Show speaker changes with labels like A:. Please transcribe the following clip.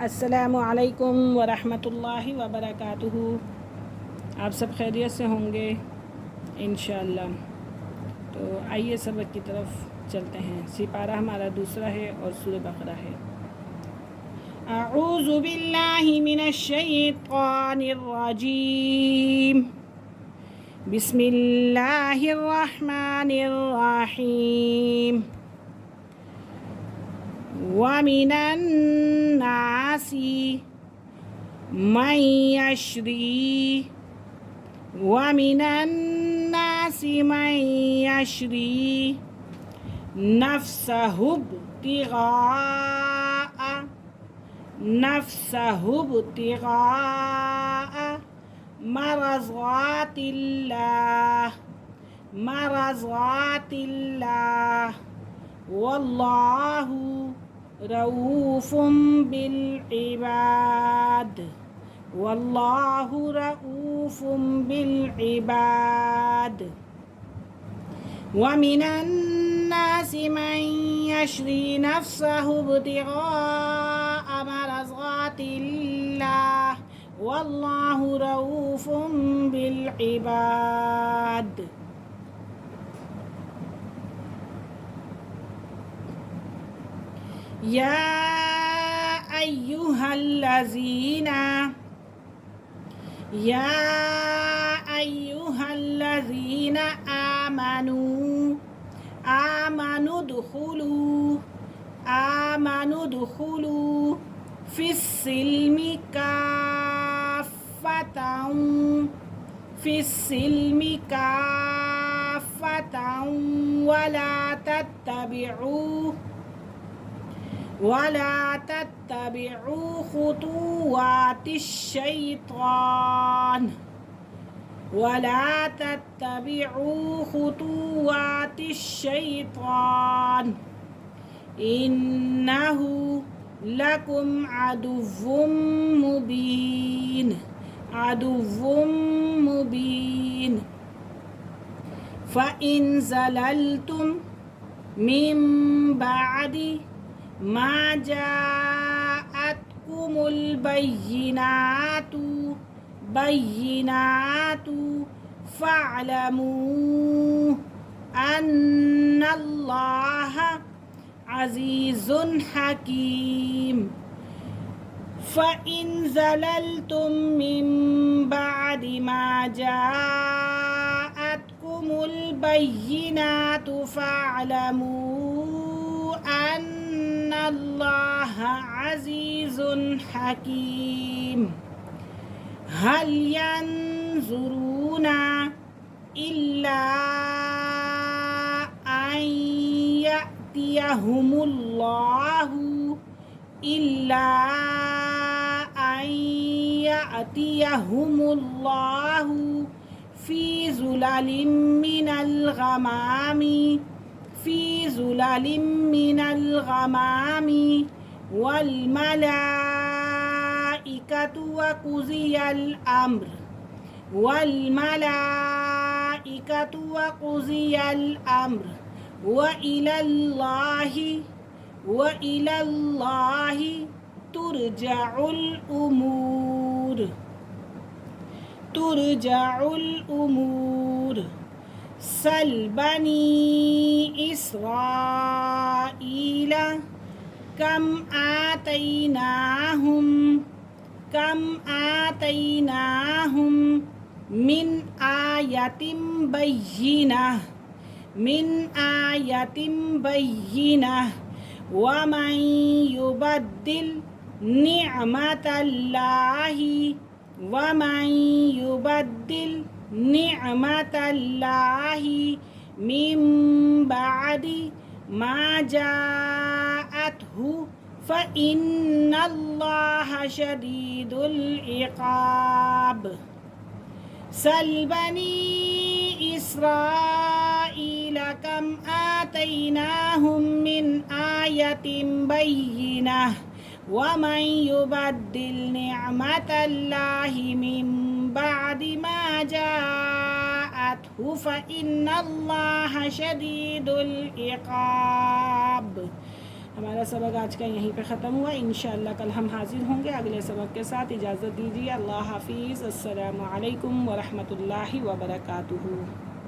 A: अस्सलामु अलैकुम वरहमतुल्लाहि वबरकातुहू। आप सब खैरियत से होंगे इंशाअल्लाह। तो आइए सबक की तरफ चलते हैं। सिपारा हमारा दूसरा है और सूरह बकरा है। अऊज़ु बिल्लाहि मिनश शैतानिर रजीम। बिस्मिल्लाहिर रहमानिर रहीम। वमिनन नासी मन यशरी वमिनन नासी मन यशरी नफ्सहुब्तिगाअ मरज़ातिल्लाह वल्लाहु रऊफ़ुम बिल इबाद वल्लाहु रऊफ़ुम बिल इबाद। वमिनन नासि मन यशरी नफ्सहु इब्तिगाअ मरज़ातिल्लाह वल्लाहु रऊफ़ुम बिल इबाद। या अय्युहल्लज़ीना आमनु दुखुलू फिस्सिल्मि काफ़्फ़तन वला तत्तबिउ खुतुवातिश्शैतान इन्नहु लकुम अदुव्वुम मुबीन। फ़इन ज़ललतुम मिन बादि मा जाअतकुमुल बय्यिनातु फ़अलमू अन्नल्लाह अज़ीज़ुन हकीम। फ़इन ज़ललतुम मिन बादि मा जाअतकुमुल बय्यिनातु फ़अलमू अन्नल्लाह अज़ीज़ुन हकीम। हल यंज़ुरूना इल्ला अन यअतियहुमुल्लाहु फ़ी ज़ुललिम मिनल गमामी वल मलाइकतु वक़ुज़ियल अम्र व इलल्लाहि तुरजउल उमूर। सल बनी इस्राईल कम आतैनाहुम मिन आयतिम बय्यिनह वमन युबद्दिल निअमतल्लाहि मिन बादि मा जाअतहु फ़इन्नल्लाह शदीदुल इक़ाब। सल बनी इस्राईल कम आतैनाहुम मिन आयतिम बय्यिनह वमन युबद्दिल निअमतल्लाहि मिन बादि मा जाअतहु फ़इन्नल्लाह शदीदुल इक़ाब। हमारा सबक आज का यहीं पे ख़त्म हुआ। इंशाअल्लाह कल हम हाज़िर होंगे अगले सबक के साथ। इजाज़त दीजिए। अल्लाह हाफ़िज़। अस्सलामु अलैकुम व रहमतुल्लाहि व बरकातुहू।